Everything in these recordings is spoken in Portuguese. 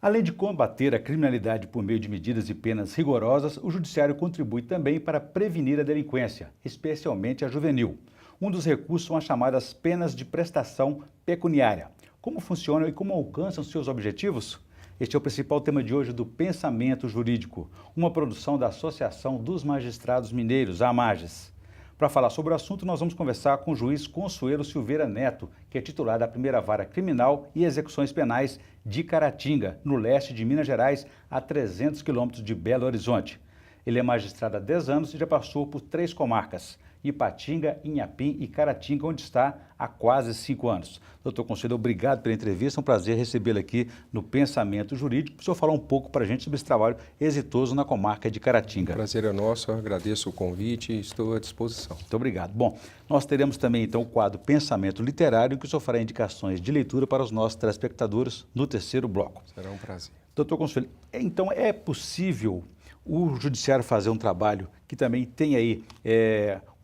Além de combater a criminalidade por meio de medidas e penas rigorosas, o Judiciário contribui também para prevenir a delinquência, especialmente a juvenil. Um dos recursos são as chamadas penas de prestação pecuniária. Como funcionam e como alcançam seus objetivos? Este é o principal tema de hoje do Pensamento Jurídico, uma produção da Associação dos Magistrados Mineiros, a AMAGES. Para falar sobre o assunto, nós vamos conversar com o juiz Consuelo Silveira Neto, que é titular da primeira vara criminal e execuções penais de Caratinga, no leste de Minas Gerais, a 300 quilômetros de Belo Horizonte. Ele é magistrado há 10 anos e já passou por 3 comarcas, Ipatinga, Inhapim e Caratinga, onde está há quase 5 anos. Doutor Consuelo, obrigado pela entrevista, é um prazer recebê-lo aqui no Pensamento Jurídico. O senhor falar um pouco para a gente sobre esse trabalho exitoso na comarca de Caratinga. O prazer é nosso, eu agradeço o convite e estou à disposição. Muito obrigado. Bom, nós teremos também então o quadro Pensamento Literário, em que o senhor fará indicações de leitura para os nossos telespectadores no terceiro bloco. Será um prazer. Doutor Consuelo, então é possível o Judiciário fazer um trabalho que também tem aí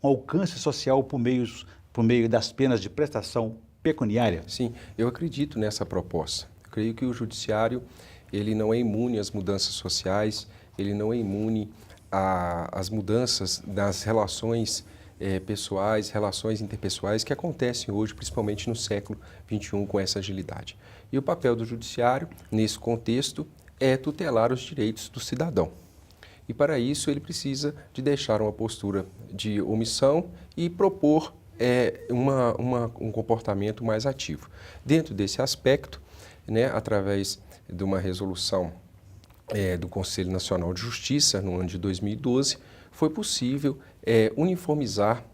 um alcance social por meio das penas de prestação pecuniária? Sim, eu acredito nessa proposta. Eu creio que o Judiciário ele não é imune às mudanças sociais, ele não é imune às mudanças das relações pessoais, relações interpessoais que acontecem hoje, principalmente no século XXI, com essa agilidade. E o papel do Judiciário, nesse contexto, é tutelar os direitos do cidadão. E para isso ele precisa de deixar uma postura de omissão e propor um comportamento mais ativo. Dentro desse aspecto, através de uma resolução do Conselho Nacional de Justiça, no ano de 2012, foi possível uniformizar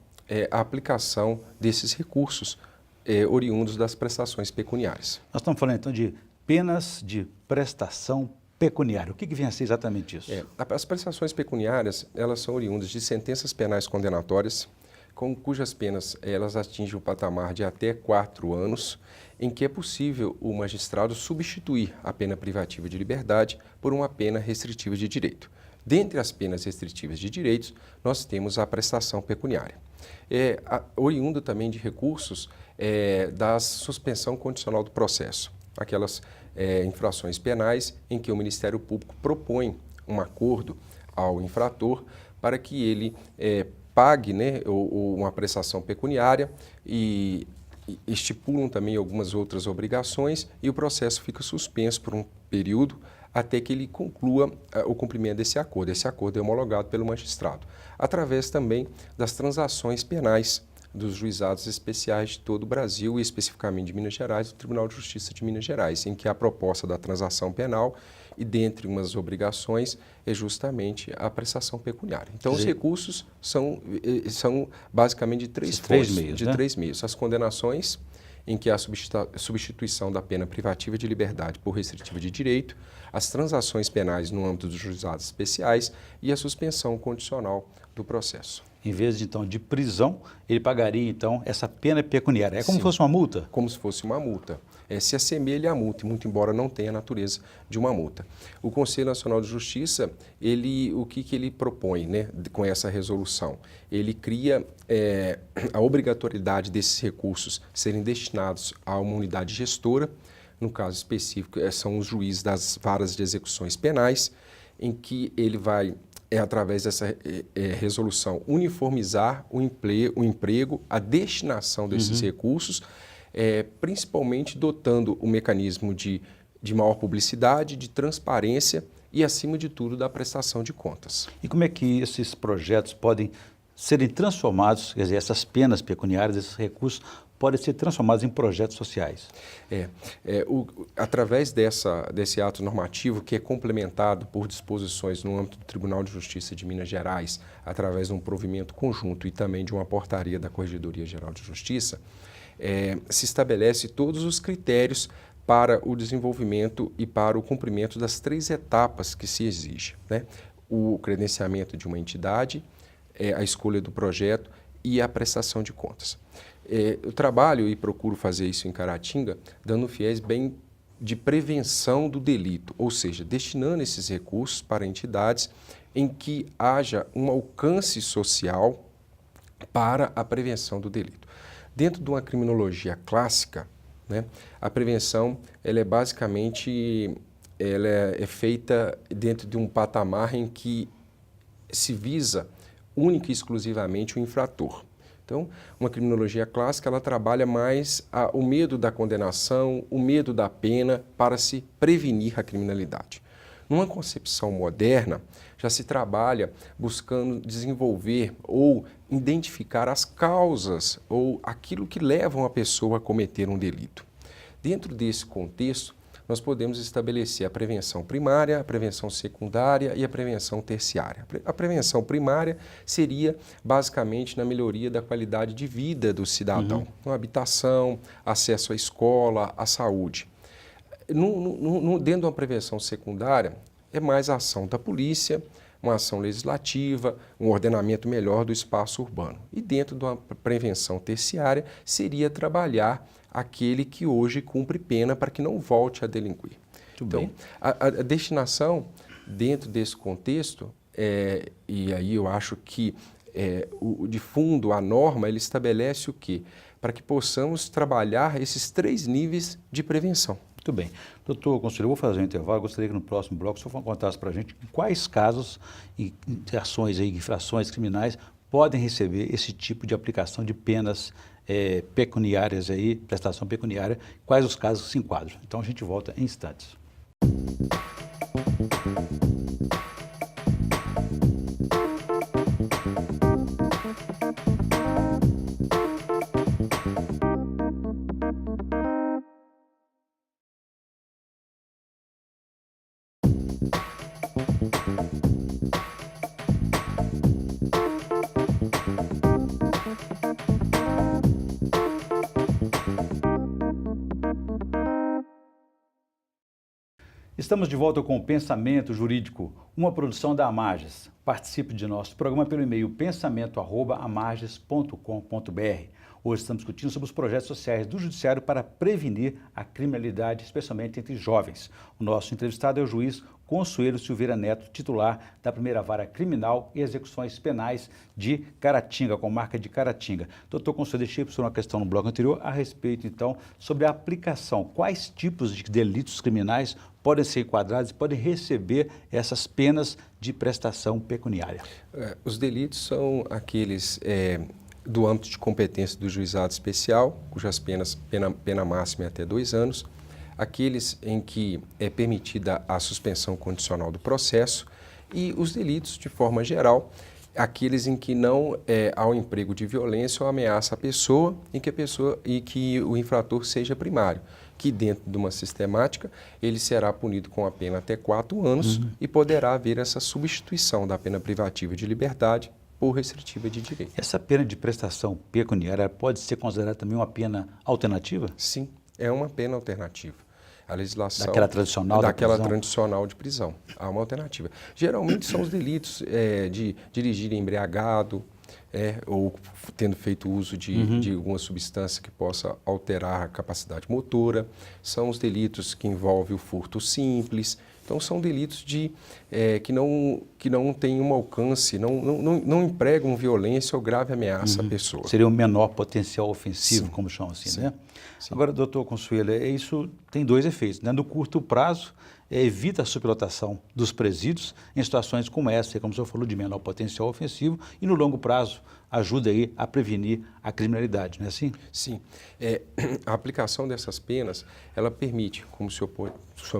a aplicação desses recursos oriundos das prestações pecuniárias. Nós estamos falando então de penas de prestação pecuniária. O que vem a ser exatamente isso? As prestações pecuniárias, elas são oriundas de sentenças penais condenatórias, cujas penas elas atingem o patamar de até 4 anos, em que é possível o magistrado substituir a pena privativa de liberdade por uma pena restritiva de direito. Dentre as penas restritivas de direitos, nós temos a prestação pecuniária. Oriunda também de recursos da suspensão condicional do processo, aquelas infrações penais em que o Ministério Público propõe um acordo ao infrator para que ele pague uma prestação pecuniária e estipulam também algumas outras obrigações e o processo fica suspenso por um período até que ele conclua o cumprimento desse acordo. Esse acordo é homologado pelo magistrado, através também das transações penais dos juizados especiais de todo o Brasil e especificamente de Minas Gerais, do Tribunal de Justiça de Minas Gerais, em que a proposta da transação penal e dentre umas obrigações é justamente a prestação pecuniária. Então, os recursos são basicamente de três meios. As condenações, em que há a substituição da pena privativa de liberdade por restritiva de direito, as transações penais no âmbito dos juizados especiais e a suspensão condicional do processo. Em vez, então, de prisão, ele pagaria, então, essa pena pecuniária. É como se fosse uma multa? Como se fosse uma multa. Se assemelha à multa, muito embora não tenha a natureza de uma multa. O Conselho Nacional de Justiça, o que ele propõe com essa resolução? Ele cria a obrigatoriedade desses recursos serem destinados a uma unidade gestora, no caso específico, são os juízes das varas de execuções penais, em que ele vai através dessa resolução, uniformizar o emprego, a destinação desses recursos, principalmente dotando o mecanismo de maior publicidade, de transparência e, acima de tudo, da prestação de contas. E como é que esses projetos podem serem transformados, quer dizer, essas penas pecuniárias, esses recursos, podem ser transformados em projetos sociais? Através desse ato normativo, que é complementado por disposições no âmbito do Tribunal de Justiça de Minas Gerais, através de um provimento conjunto e também de uma portaria da Corregedoria Geral de Justiça, se estabelece todos os critérios para o desenvolvimento e para o cumprimento das 3 etapas que se exige, o credenciamento de uma entidade, a escolha do projeto e a prestação de contas. Eu trabalho e procuro fazer isso em Caratinga, dando viés bem de prevenção do delito, ou seja, destinando esses recursos para entidades em que haja um alcance social para a prevenção do delito. Dentro de uma criminologia clássica, a prevenção ela é basicamente ela é feita dentro de um patamar em que se visa única e exclusivamente o infrator. Então, uma criminologia clássica, ela trabalha mais o medo da condenação, o medo da pena para se prevenir a criminalidade. Numa concepção moderna, já se trabalha buscando desenvolver ou identificar as causas ou aquilo que levam a pessoa a cometer um delito. Dentro desse contexto, nós podemos estabelecer a prevenção primária, a prevenção secundária e a prevenção terciária. A prevenção primária seria basicamente na melhoria da qualidade de vida do cidadão, na habitação, acesso à escola, à saúde. Dentro de uma prevenção secundária, é mais a ação da polícia, uma ação legislativa, um ordenamento melhor do espaço urbano. E dentro de uma prevenção terciária, seria trabalhar aquele que hoje cumpre pena para que não volte a delinquir. Então, a destinação dentro desse contexto, e aí eu acho que de fundo a norma, ele estabelece o quê? Para que possamos trabalhar esses 3 níveis de prevenção. Muito bem. Doutor Conselheiro, eu vou fazer um intervalo. Eu gostaria que no próximo bloco o senhor contasse para a gente em quais casos e ações, infrações criminais podem receber esse tipo de aplicação de penas pecuniárias, prestação pecuniária, quais os casos se enquadram. Então a gente volta em instantes. Estamos de volta com o Pensamento Jurídico, uma produção da Amarges. Participe de nosso programa pelo e-mail pensamento@amarges.com.br. Hoje estamos discutindo sobre os projetos sociais do Judiciário para prevenir a criminalidade, especialmente entre jovens. O nosso entrevistado é o juiz Consuelo Silveira Neto, titular da Primeira Vara Criminal e Execuções Penais de Caratinga, com marca de Caratinga. Doutor Consuelo, deixei para o senhor uma questão no bloco anterior a respeito, então, sobre a aplicação. Quais tipos de delitos criminais podem ser enquadrados e podem receber essas penas de prestação pecuniária? Os delitos são aqueles do âmbito de competência do juizado especial, cujas pena máxima é até 2 anos, aqueles em que é permitida a suspensão condicional do processo e os delitos, de forma geral, aqueles em que não há o emprego de violência ou ameaça à pessoa e que o infrator seja primário, que dentro de uma sistemática ele será punido com a pena até 4 anos e poderá haver essa substituição da pena privativa de liberdade por restritiva de direito. Essa pena de prestação pecuniária pode ser considerada também uma pena alternativa? Sim, é uma pena alternativa. A legislação daquela tradicional tradicional de prisão. Há uma alternativa. Geralmente são os delitos de dirigir embriagado ou tendo feito uso de alguma substância que possa alterar a capacidade motora. São os delitos que envolvem o furto simples. Então, são delitos que não têm um alcance, não empregam violência ou grave ameaça à pessoa. Seria um menor potencial ofensivo, Sim. como chamam assim, Sim. né? Sim. Agora, doutor Consuelo, isso tem 2 efeitos, né? No curto prazo, evita a superlotação dos presídios em situações como essa, como o senhor falou, de menor potencial ofensivo, e no longo prazo ajuda aí a prevenir a criminalidade, não é assim? Sim. A aplicação dessas penas, ela permite, como o senhor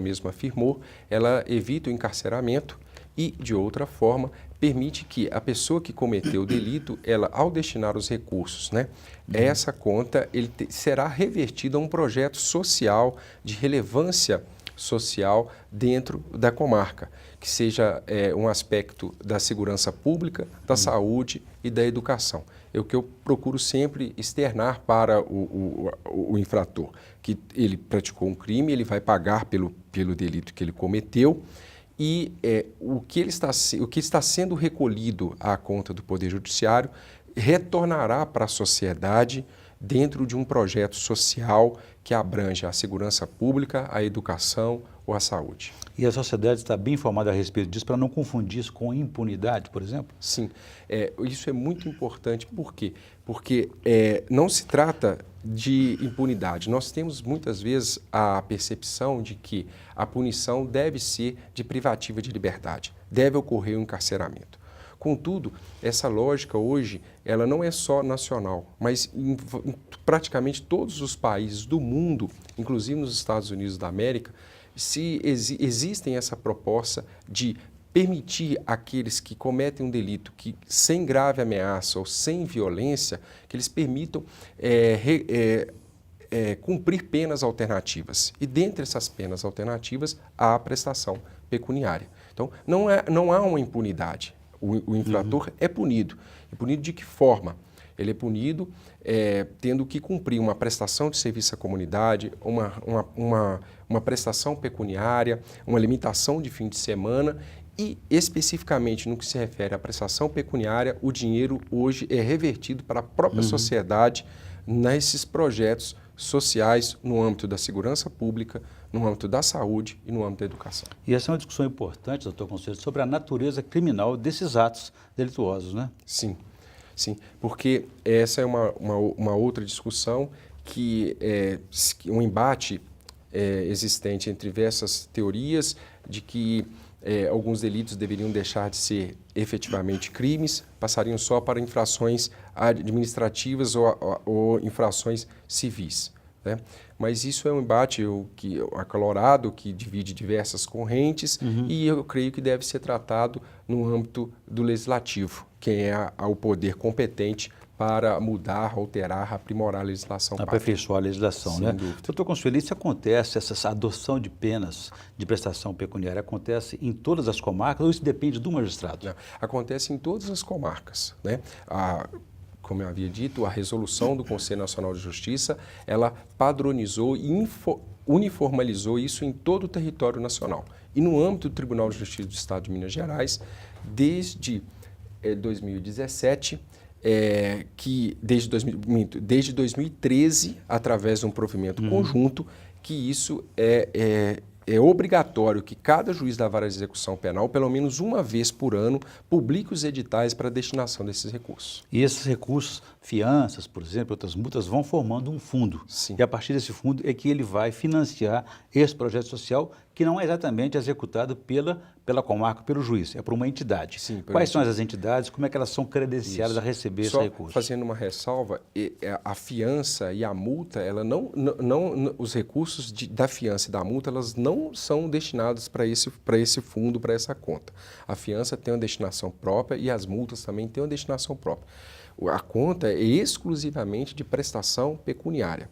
mesmo afirmou, ela evita o encarceramento e, de outra forma, permite que a pessoa que cometeu o delito, ela, ao destinar os recursos, essa conta será revertida a um projeto social de relevância social dentro da comarca, que seja um aspecto da segurança pública, da saúde e da educação. É o que eu procuro sempre externar para o infrator, que ele praticou um crime, ele vai pagar pelo delito que ele cometeu e o que está sendo recolhido à conta do Poder Judiciário retornará para a sociedade dentro de um projeto social que abrange a segurança pública, a educação ou a saúde. E a sociedade está bem informada a respeito disso para não confundir isso com impunidade, por exemplo? Sim, isso é muito importante. Por quê? Porque não se trata de impunidade. Nós temos muitas vezes a percepção de que a punição deve ser de privativa de liberdade, deve ocorrer um encarceramento. Contudo, essa lógica hoje, ela não é só nacional, mas em praticamente todos os países do mundo, inclusive nos Estados Unidos da América, existem essa proposta de permitir àqueles que cometem um delito que sem grave ameaça ou sem violência, que eles permitam cumprir penas alternativas. E dentre essas penas alternativas, há a prestação pecuniária. Então, não há uma impunidade. O infrator é punido. E punido de que forma? Ele é punido tendo que cumprir uma prestação de serviço à comunidade, uma prestação pecuniária, uma limitação de fim de semana e, especificamente no que se refere à prestação pecuniária, o dinheiro hoje é revertido para a própria sociedade nesses projetos sociais no âmbito da segurança pública, no âmbito da saúde e no âmbito da educação. E essa é uma discussão importante, doutor Conselho, sobre a natureza criminal desses atos delituosos, né? Sim, sim, porque essa é uma outra discussão que um embate existente entre diversas teorias de que alguns delitos deveriam deixar de ser efetivamente crimes, passariam só para infrações administrativas ou infrações civis, né? Mas isso é um embate acalorado, que divide diversas correntes e eu creio que deve ser tratado no âmbito do legislativo, quem é o poder competente para mudar, alterar, aprimorar a legislação. Aperfeiçoar a legislação, sem né? dúvida. Doutor Consuelo, isso acontece, essa adoção de penas de prestação pecuniária acontece em todas as comarcas ou isso depende do magistrado? Não, acontece em todas as comarcas, né? Como eu havia dito, a resolução do Conselho Nacional de Justiça, ela padronizou e uniformizou isso em todo o território nacional. E no âmbito do Tribunal de Justiça do Estado de Minas Gerais, desde 2017, desde 2013, através de um provimento conjunto, que isso é obrigatório que cada juiz da vara de execução penal, pelo menos uma vez por ano, publique os editais para a destinação desses recursos. E esses recursos, fianças, por exemplo, outras multas, vão formando um fundo. Sim. E a partir desse fundo é que ele vai financiar esse projeto social que não é exatamente executado pela comarca, pelo juiz, é por uma entidade. Sim, Quais são as entidades, como é que elas são credenciadas a receber esse recurso? Fazendo uma ressalva, a fiança e a multa, os recursos da fiança e da multa, elas não são destinados para esse fundo, para essa conta. A fiança tem uma destinação própria e as multas também têm uma destinação própria. A conta é exclusivamente de prestação pecuniária.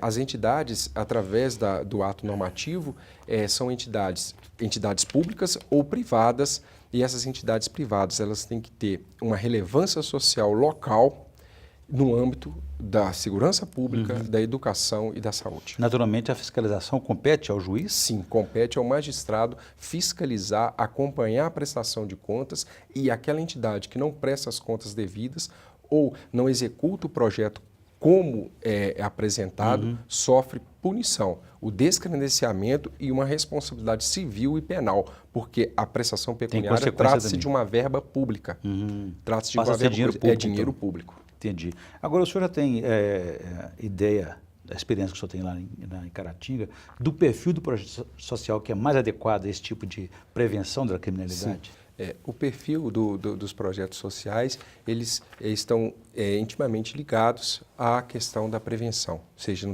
As entidades, através do ato normativo, são entidades públicas ou privadas, e essas entidades privadas elas têm que ter uma relevância social local no âmbito da segurança pública, da educação e da saúde. Naturalmente, a fiscalização compete ao juiz? Sim, compete ao magistrado fiscalizar, acompanhar a prestação de contas e aquela entidade que não presta as contas devidas ou não executa o projeto como é apresentado, sofre punição, o descredenciamento e uma responsabilidade civil e penal, porque a prestação pecuniária trata-se de uma verba pública. Trata-se de uma verba pública, dinheiro público. Entendi. Agora, o senhor já tem ideia da experiência que o senhor tem lá em Caratinga, do perfil do projeto social que é mais adequado a esse tipo de prevenção da criminalidade? Sim. O perfil dos projetos sociais, eles estão intimamente ligados à questão da prevenção, seja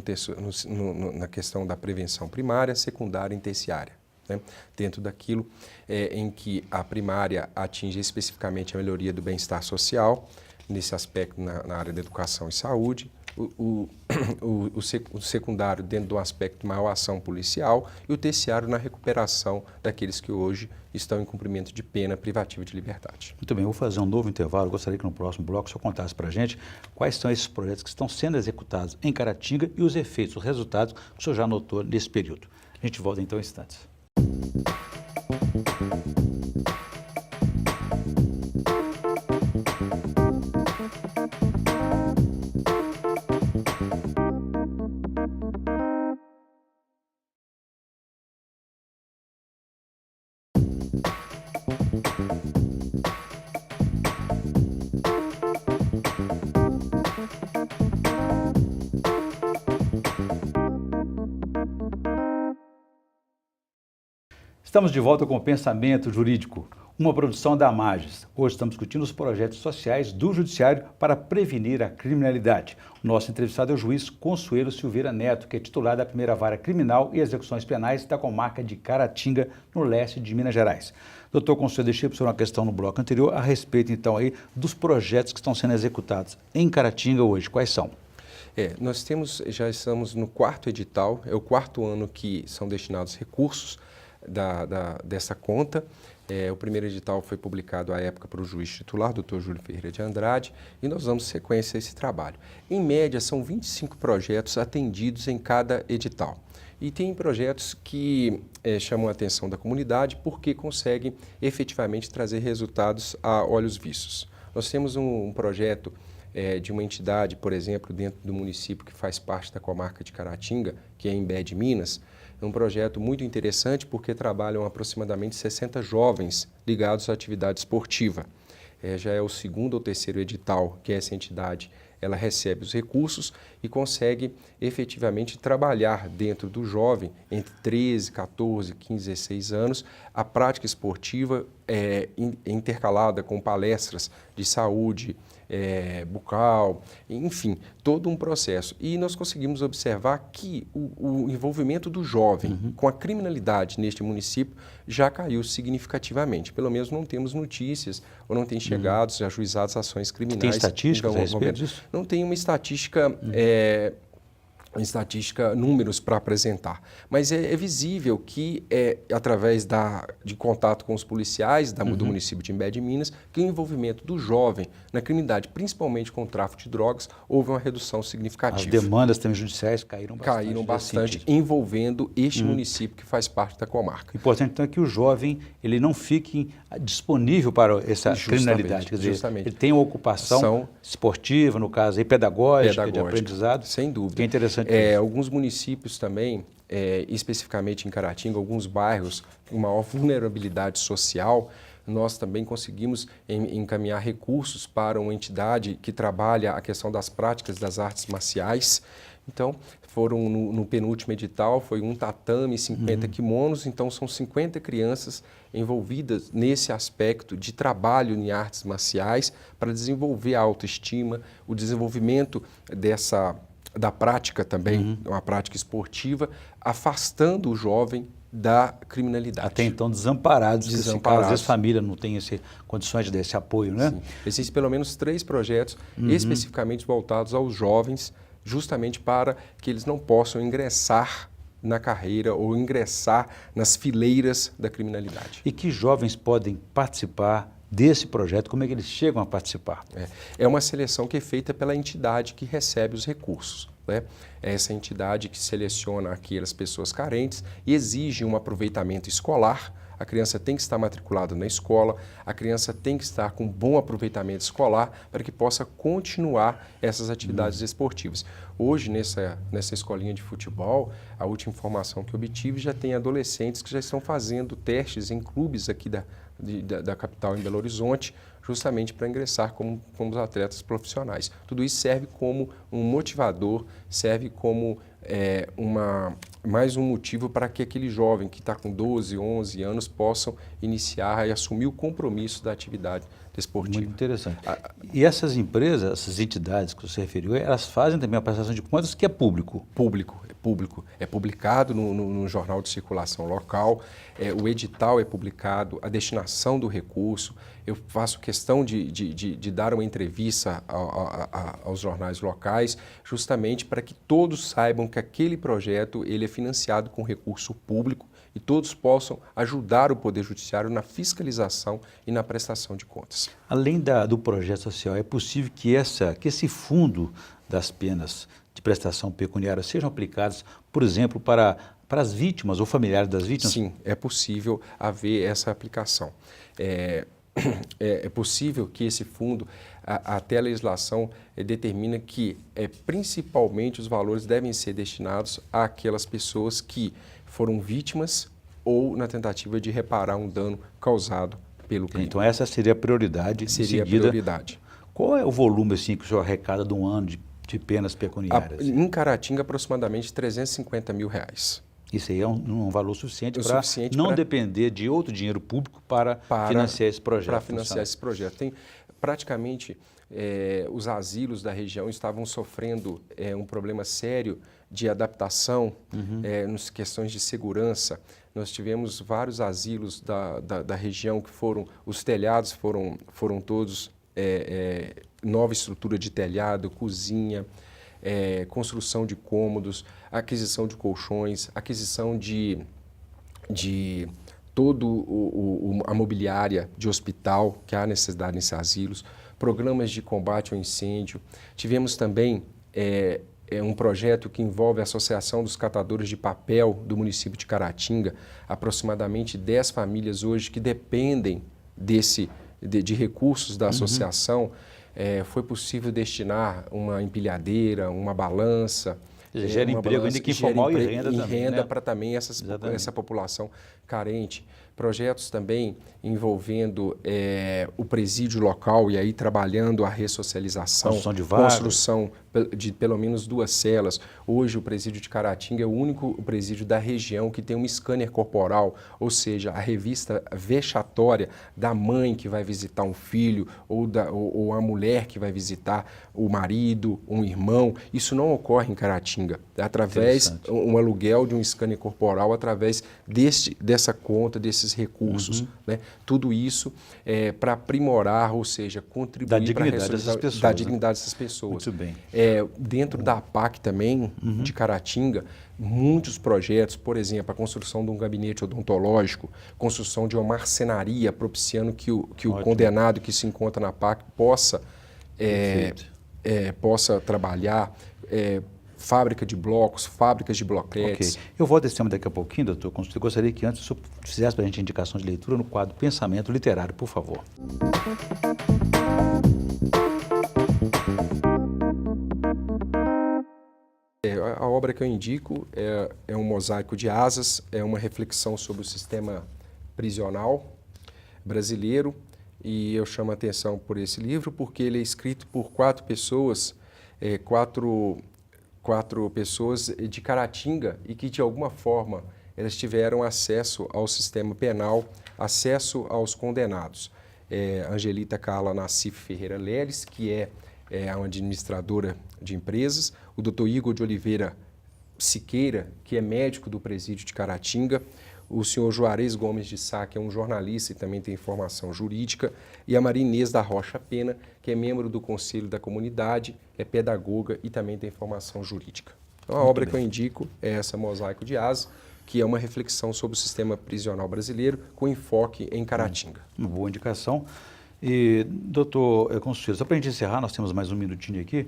na questão da prevenção primária, secundária e terciária, né? Dentro daquilo em que a primária atinge especificamente a melhoria do bem-estar social, nesse aspecto na área da educação e saúde, o secundário dentro do aspecto de maior ação policial e o terciário na recuperação daqueles que hoje estão em cumprimento de pena privativa de liberdade. Muito bem, eu vou fazer um novo intervalo. Gostaria que no próximo bloco o senhor contasse para a gente quais são esses projetos que estão sendo executados em Caratinga e os efeitos, os resultados que o senhor já notou nesse período. A gente volta então em instantes. Estamos de volta com o Pensamento Jurídico, uma produção da Amages. Hoje estamos discutindo os projetos sociais do Judiciário para prevenir a criminalidade. O nosso entrevistado é o juiz Consuelo Silveira Neto, que é titular da primeira vara criminal e execuções penais da comarca de Caratinga, no leste de Minas Gerais. Doutor Consuelo, deixei para o senhor uma questão no bloco anterior a respeito, então, aí dos projetos que estão sendo executados em Caratinga hoje. Quais são? Nós já estamos no quarto edital, é o quarto ano que são destinados recursos dessa conta. O primeiro edital foi publicado à época para o juiz titular, Dr. Júlio Ferreira de Andrade, e nós damos sequência a esse trabalho. Em média, são 25 projetos atendidos em cada edital. E tem projetos que chamam a atenção da comunidade porque conseguem efetivamente trazer resultados a olhos vistos. Nós temos um projeto de uma entidade, por exemplo, dentro do município que faz parte da comarca de Caratinga, que é em Imbé de Minas. É um projeto muito interessante porque trabalham aproximadamente 60 jovens ligados à atividade esportiva. Já é o segundo ou terceiro edital que essa entidade ela recebe os recursos e consegue efetivamente trabalhar dentro do jovem entre 13, 14, 15, 16 anos a prática esportiva intercalada com palestras de saúde bucal, enfim, todo um processo. E nós conseguimos observar que o envolvimento do jovem com a criminalidade neste município já caiu significativamente. Pelo menos não temos notícias ou não tem chegado ajuizadas ações criminais. Tem estatísticas a respeito disso? Não tem uma estatística números para apresentar, mas é visível que através de contato com os policiais do município de Imbé de Minas, que o envolvimento do jovem na criminalidade, principalmente com o tráfico de drogas, houve uma redução significativa. As demandas também judiciais caíram bastante. Envolvendo este município que faz parte da comarca. O importante então é que o jovem ele não fique disponível para essa criminalidade, quer dizer, ele tem uma ocupação esportiva, no caso aí, pedagógica, de aprendizado. Sem dúvida. Que é interessante. Alguns municípios também, especificamente em Caratinga, alguns bairros com maior vulnerabilidade social, nós também conseguimos encaminhar recursos para uma entidade que trabalha a questão das práticas das artes marciais. Então, foram no penúltimo edital, foi um tatame e 50 kimonos, então são 50 crianças envolvidas nesse aspecto de trabalho em artes marciais para desenvolver a autoestima, o desenvolvimento da prática também, uma prática esportiva, afastando o jovem da criminalidade. Até então desamparados. Às vezes a família não tem condições desse apoio, né? Sim. Existem pelo menos 3 projetos especificamente voltados aos jovens, justamente para que eles não possam ingressar na carreira ou ingressar nas fileiras da criminalidade. E que jovens podem participar desse projeto? Como é que eles chegam a participar? É uma seleção que é feita pela entidade que recebe os recursos. É essa entidade que seleciona aquelas pessoas carentes e exige um aproveitamento escolar. A criança tem que estar matriculada na escola, a criança tem que estar com bom aproveitamento escolar para que possa continuar essas atividades esportivas. Hoje, nessa escolinha de futebol, a última informação que obtive, já tem adolescentes que já estão fazendo testes em clubes aqui da capital, em Belo Horizonte, justamente para ingressar como os atletas profissionais. Tudo isso serve como um motivador, serve como mais um motivo para que aquele jovem que está com 12, 11 anos possam iniciar e assumir o compromisso da atividade desportiva. Muito interessante. E essas empresas, essas entidades que você referiu, elas fazem também a prestação de contas que é público? Público. É publicado no jornal de circulação local, o edital é publicado, a destinação do recurso. Eu faço questão de dar uma entrevista aos jornais locais, justamente para que todos saibam que aquele projeto ele é financiado com recurso público e todos possam ajudar o Poder Judiciário na fiscalização e na prestação de contas. Além do projeto social, é possível que esse fundo das penas de prestação pecuniária sejam aplicados, por exemplo, para as vítimas ou familiares das vítimas? Sim, é possível haver essa aplicação. É possível que esse fundo, até a legislação determina que principalmente os valores devem ser destinados àquelas pessoas que foram vítimas ou na tentativa de reparar um dano causado pelo crime. Então essa seria a prioridade. Seria a prioridade. Qual é o volume assim, que o senhor arrecada de um ano de penas pecuniárias? Em Caratinga, aproximadamente R$ 350 mil. Isso aí é um valor suficiente para não depender de outro dinheiro público para financiar esse projeto. Para financiar esse projeto. Tem praticamente os asilos da região estavam sofrendo um problema sério de adaptação nas questões de segurança. Nós tivemos vários asilos da região que os telhados foram todos nova estrutura de telhado, cozinha, construção de cômodos, aquisição de colchões, aquisição de toda a mobiliária de hospital que há necessidade nesses asilos, programas de combate ao incêndio. Tivemos também um projeto que envolve a Associação dos Catadores de Papel do município de Caratinga, aproximadamente 10 famílias hoje que dependem de recursos da associação. Foi possível destinar uma empilhadeira, uma balança. Gera emprego, ainda que informal, e renda também. Renda para também essa população carente. Projetos também envolvendo o presídio local e aí trabalhando a ressocialização. Construção de vagas. Construção de pelo menos 2 celas. Hoje o presídio de Caratinga é o único presídio da região que tem um scanner corporal, ou seja, a revista vexatória da mãe que vai visitar um filho ou a mulher que vai visitar o marido, um irmão. Isso não ocorre em Caratinga. Através um aluguel de um scanner corporal, através dessa conta, desses recursos. Né? Tudo isso para aprimorar, ou seja, contribuir para a dignidade dessas pessoas. Muito bem. Dentro da APAC também, de Caratinga, muitos projetos, por exemplo, a construção de um gabinete odontológico, construção de uma marcenaria, propiciando que o condenado que se encontra na APAC possa trabalhar, fábrica de blocos, fábricas de bloquetes. Ok. Eu volto a esse tema daqui a pouquinho, doutor Consultor. Eu gostaria que antes o senhor fizesse para a gente a indicação de leitura no quadro Pensamento Literário, por favor. A obra que eu indico é um mosaico de asas, é uma reflexão sobre o sistema prisional brasileiro, e eu chamo a atenção por esse livro porque ele é escrito por 4 pessoas, quatro pessoas de Caratinga e que de alguma forma elas tiveram acesso ao sistema penal, acesso aos condenados. Angelita Carla Nassif Ferreira Leles, que é uma administradora de empresas, o Dr. Igor de Oliveira Siqueira, que é médico do presídio de Caratinga, o senhor Juarez Gomes de Sá, que é um jornalista e também tem formação jurídica, e a Maria Inês da Rocha Pena, que é membro do Conselho da Comunidade, é pedagoga e também tem formação jurídica. Então a obra que eu indico é essa, Mosaico de Asas, que é uma reflexão sobre o sistema prisional brasileiro com enfoque em Caratinga. Uma boa indicação. E, doutor Consuelo, só para a gente encerrar, nós temos mais um minutinho aqui,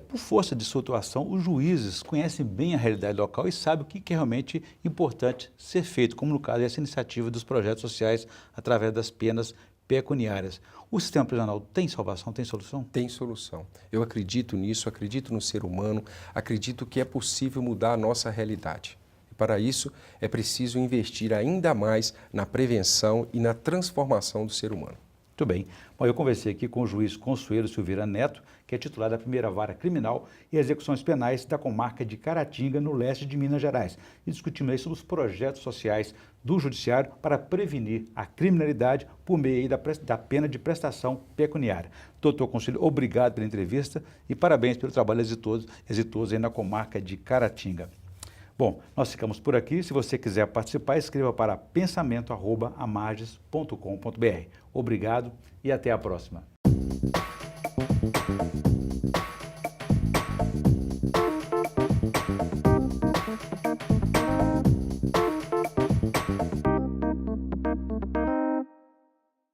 por força de sua atuação, os juízes conhecem bem a realidade local e sabem o que é realmente importante ser feito, como no caso dessa iniciativa dos projetos sociais através das penas pecuniárias. O sistema prisional tem salvação, tem solução? Tem solução. Eu acredito nisso, acredito no ser humano, acredito que é possível mudar a nossa realidade. E para isso é preciso investir ainda mais na prevenção e na transformação do ser humano. Muito bem. Bom, eu conversei aqui com o juiz Consuelo Silveira Neto, que é titular da primeira vara criminal e execuções penais da comarca de Caratinga, no leste de Minas Gerais. E discutimos aí sobre os projetos sociais do Judiciário para prevenir a criminalidade por meio aí da pena de prestação pecuniária. Doutor Consuelo, obrigado pela entrevista e parabéns pelo trabalho exitoso aí na comarca de Caratinga. Bom, nós ficamos por aqui. Se você quiser participar, escreva para pensamento@amages.com.br. Obrigado e até a próxima.